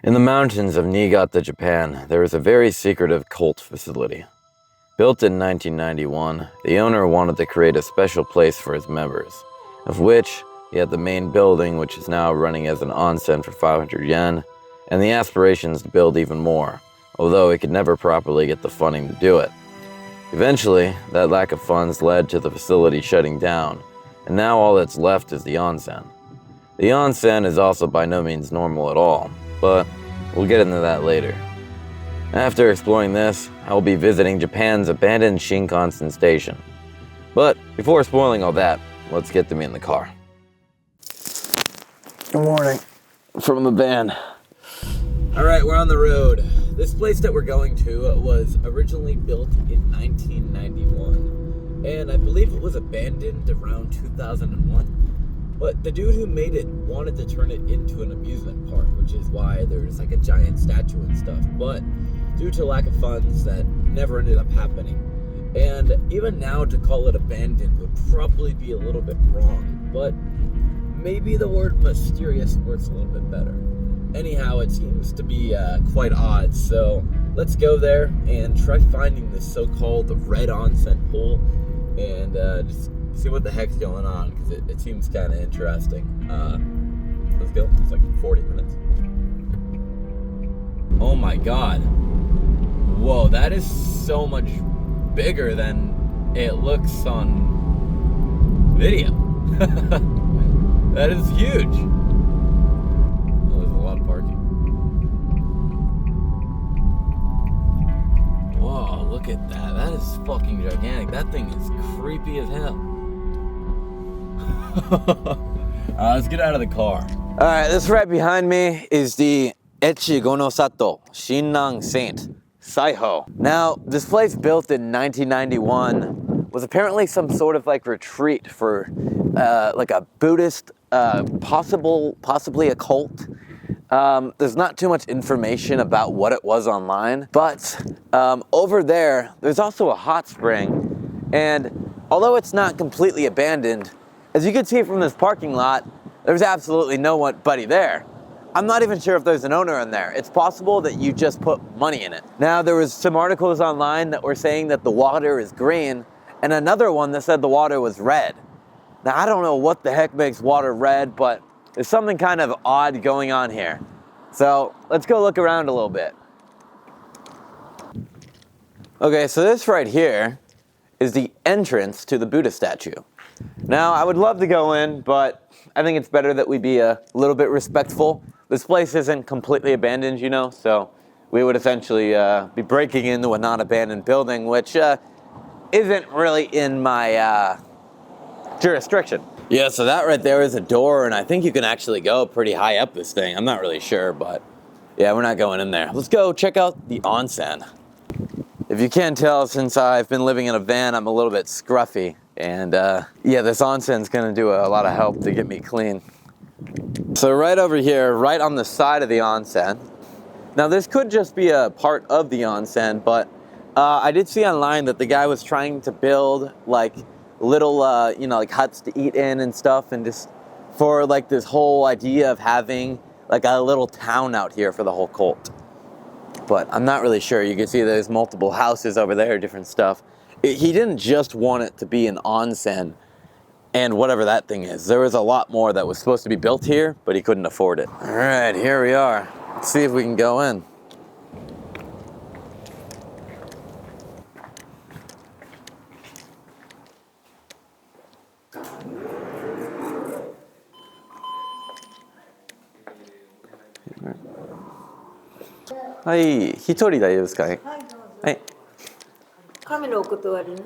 In the mountains of Niigata, Japan, there is a very secretive cult facility. Built in 1991, the owner wanted to create a special place for his members, of which he had the main building, which is now running as an onsen for 500 yen, and the aspirations to build even more, although he could never properly get the funding to do it. Eventually, that lack of funds led to the facility shutting down, and now all that's left is the onsen. The onsen is also by no means normal at all, but we'll get into that later. After exploring this, I will be visiting Japan's abandoned Shinkansen station. But before spoiling all that, let's get to me in the car. Good morning from the van. Alright, we're on the road. This place that we're going to was originally built in 1991, and I believe it was abandoned around 2001. But the dude who made it wanted to turn it into an amusement park, which is why there's like a giant statue and stuff. But due to lack of funds, that never ended up happening. And even now, to call it abandoned would probably be a little bit wrong, but maybe the word mysterious works a little bit better. Anyhow, it seems to be quite odd, so let's go there and try finding this so-called red onsen pool and just see what the heck's going on, because it seems kind of interesting. Let's go. It's like 40 minutes. Oh my god. Whoa, that is so much bigger than it looks on video. That is huge. Oh, there's a lot of parking. Whoa, look at that. That is fucking gigantic. That thing is creepy as hell. Let's get out of the car. Alright, this right behind me is the Echigo no Sato Shinnan Saint Saiho. Now, this place built in 1991 was apparently some sort of like retreat for like a Buddhist, possibly a cult. There's not too much information about what it was online, but over there's also a hot spring, and although it's not completely abandoned, as you can see from this parking lot, there's absolutely nobody there. I'm not even sure if there's an owner in there. It's possible that you just put money in it. Now, there was some articles online that were saying that the water is green, and another one that said the water was red. Now, I don't know what the heck makes water red, but there's something kind of odd going on here. So let's go look around a little bit. Okay, so this right here is the entrance to the Buddha statue. Now, I would love to go in, but I think it's better that we be a little bit respectful. This place isn't completely abandoned, you know, so we would essentially be breaking into a non-abandoned building, which isn't really in my jurisdiction. Yeah, so that right there is a door, and I think you can actually go pretty high up this thing. I'm not really sure, but yeah, we're not going in there. Let's go check out the onsen. If you can't tell, since I've been living in a van, I'm a little bit scruffy. And yeah, this onsen's gonna do a lot of help to get me clean. So right over here, right on the side of the onsen. Now this could just be a part of the onsen, but I did see online that the guy was trying to build like little, you know, like huts to eat in and stuff, and just for like this whole idea of having like a little town out here for the whole cult. But I'm not really sure. You can see there's multiple houses over there, different stuff. He didn't just want it to be an onsen and whatever that thing is. There was a lot more that was supposed to be built here, but he couldn't afford it. All right, here we are. Let's see if we can go in. Hi, 一人大丈夫ですかね? はい、どうぞ。はい。紙のお断りね。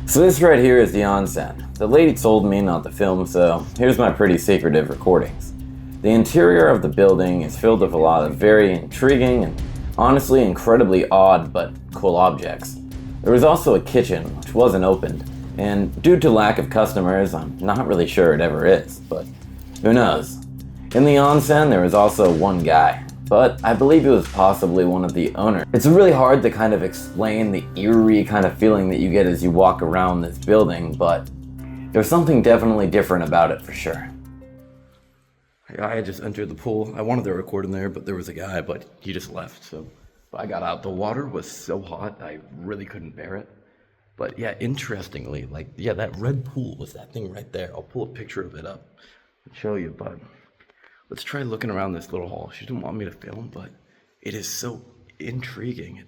So this right here is the onsen. The lady told me not to film, so here's my pretty secretive recordings. The interior of the building is filled with a lot of very intriguing and honestly incredibly odd but cool objects. There was also a kitchen, which wasn't opened, and due to lack of customers, I'm not really sure it ever is, but who knows. In the onsen, there was also one guy, but I believe he was possibly one of the owners. It's really hard to kind of explain the eerie kind of feeling that you get as you walk around this building, but there's something definitely different about it for sure. guy had just entered the pool. I wanted to record in there, but there was a guy, but he just left, so I got out. The water was so hot, I really couldn't bear it. But yeah, interestingly, like, yeah, that red pool was that thing right there. I'll pull a picture of it up and show you, but let's try looking around this little hall. She didn't want me to film, but it is so intriguing.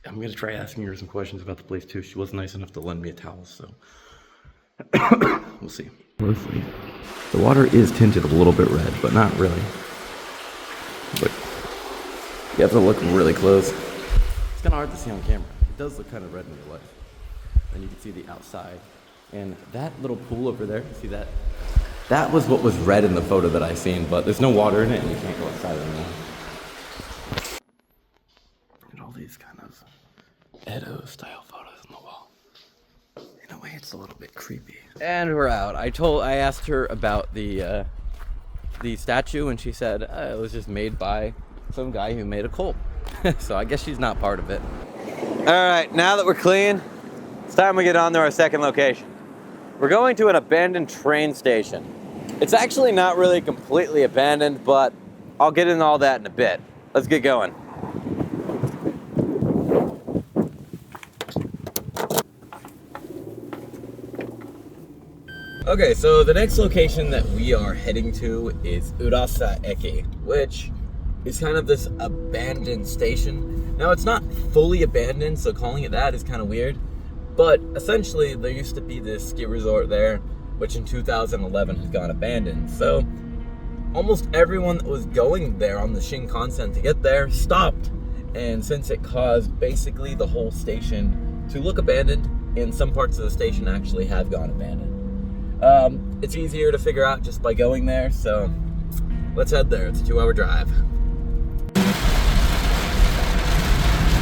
I'm gonna try asking her some questions about the place too. She was nice enough to lend me a towel, so we'll see. Closely. The water is tinted a little bit red, but not really. But you have to look really close. It's kind of hard to see on camera. It does look kind of red in real life. And you can see the outside. And that little pool over there, see that? That was what was red in the photo that I seen, but there's no water in it and you can't go outside anymore. Look at all these kind of Edo style photos on the wall. In a way, it's a little bit creepy. And we're out. I asked her about the statue, and she said it was just made by some guy who made a cult. So I guess she's not part of it. All right, now that we're clean, it's time we get on to our second location. We're going to an abandoned train station. It's actually not really completely abandoned, but I'll get into all that in a bit. Let's get going. Okay, so the next location that we are heading to is Urasa Eki, which is kind of this abandoned station. Now, it's not fully abandoned, so calling it that is kind of weird, but essentially there used to be this ski resort there, which in 2011 has gone abandoned. So almost everyone that was going there on the Shinkansen to get there stopped, and since it caused basically the whole station to look abandoned, and some parts of the station actually have gone abandoned. It's easier to figure out just by going there, so let's head there. It's a 2-hour drive.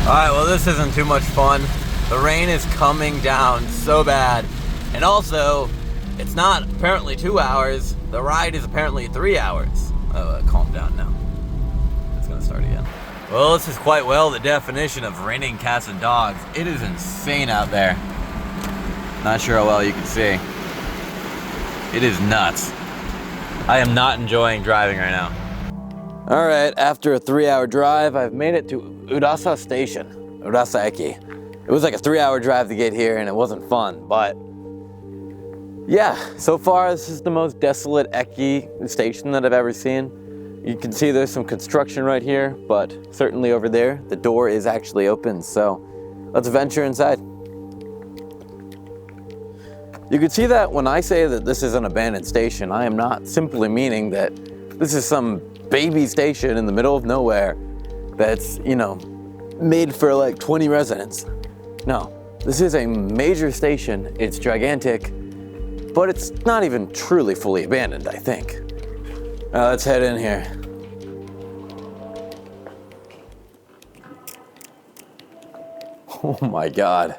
Alright, well, this isn't too much fun. The rain is coming down so bad. And also, it's not apparently 2 hours. The ride is apparently 3 hours. Calm down now. It's gonna start again. Well, this is quite well the definition of raining cats and dogs. It is insane out there. Not sure how well you can see. It is nuts. I am not enjoying driving right now. All right, after a 3-hour drive, I've made it to Urasa Station, Urasa Eki. It was like a 3-hour drive to get here and it wasn't fun, but yeah, so far this is the most desolate Eki station that I've ever seen. You can see there's some construction right here, but certainly over there, the door is actually open, so let's venture inside. You can see that when I say that this is an abandoned station, I am not simply meaning that this is some baby station in the middle of nowhere that's, you know, made for like 20 residents. No, this is a major station. It's gigantic, but it's not even truly fully abandoned, I think. Let's head in here. Oh my God.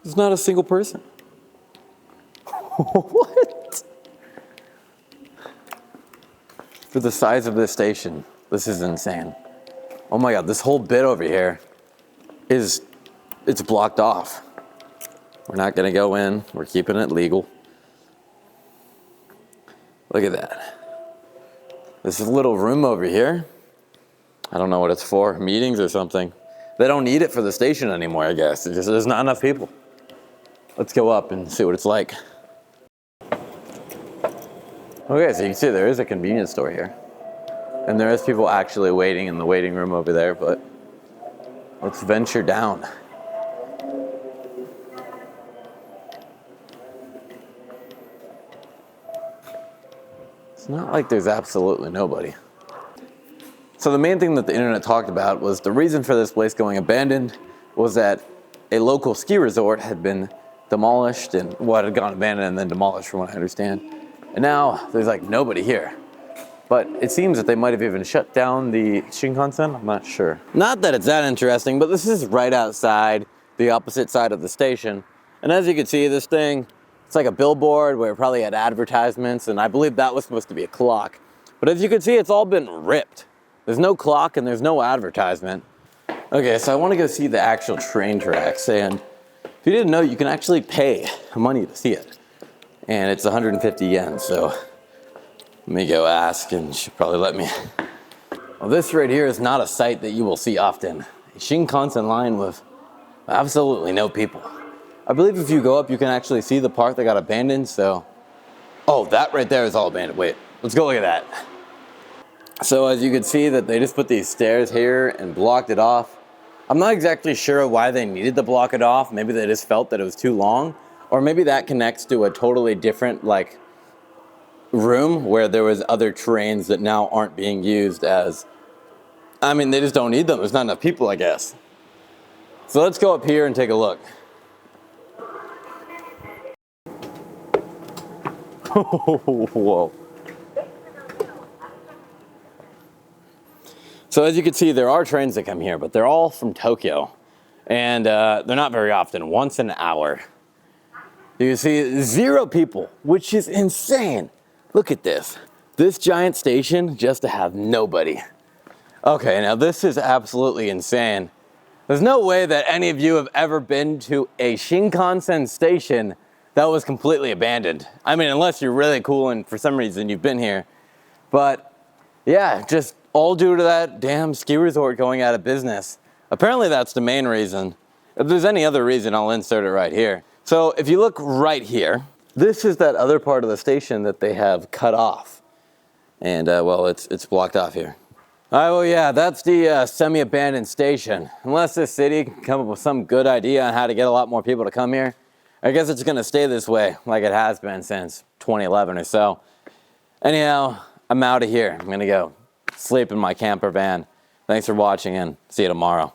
There's not a single person. What? For the size of this station, this is insane. Oh my God, this whole bit over here it's blocked off. We're not gonna go in, we're keeping it legal. Look at that. This little room over here, I don't know what it's for, meetings or something. They don't need it for the station anymore, I guess. It's just, there's not enough people. Let's go up and see what it's like. Okay, so you can see there is a convenience store here. And there is people actually waiting in the waiting room over there, but let's venture down. It's not like there's absolutely nobody. So the main thing that the internet talked about was the reason for this place going abandoned was that a local ski resort had been demolished and had gone abandoned and then demolished from what I understand. And now there's like nobody here. But it seems that they might have even shut down the Shinkansen, I'm not sure. Not that it's that interesting, but this is right outside the opposite side of the station. And as you can see, this thing, it's like a billboard where it probably had advertisements, and I believe that was supposed to be a clock. But as you can see, it's all been ripped. There's no clock and there's no advertisement. Okay, so I want to go see the actual train tracks, and if you didn't know, you can actually pay money to see it. And it's 150 yen, so Let me go ask, and she'll probably let me. Well, this right here is not a sight that you will see often. A Shinkansen line with absolutely no people. I believe if you go up, you can actually see the part that got abandoned, so. Oh, that right there is all abandoned. Wait, let's go look at that. So as you can see that they just put these stairs here and blocked it off. I'm not exactly sure why they needed to block it off. Maybe they just felt that it was too long, or maybe that connects to a totally different like room where there was other trains that now aren't being used as, I mean, they just don't need them. There's not enough people, I guess. So let's go up here and take a look. Whoa. So as you can see, there are trains that come here, but they're all from Tokyo. And they're not very often, once an hour. You can see 0 people, which is insane. Look at this. This giant station just to have nobody. Okay, now this is absolutely insane. There's no way that any of you have ever been to a Shinkansen station that was completely abandoned. I mean, unless you're really cool and for some reason you've been here. But yeah, just all due to that damn ski resort going out of business. Apparently that's the main reason. If there's any other reason, I'll insert it right here. So if you look right here, this is that other part of the station that they have cut off. And well, it's blocked off here. All right, well, yeah, that's the semi-abandoned station. Unless this city can come up with some good idea on how to get a lot more people to come here, I guess it's gonna stay this way like it has been since 2011 or so. Anyhow, I'm out of here. I'm gonna go sleep in my camper van. Thanks for watching and see you tomorrow.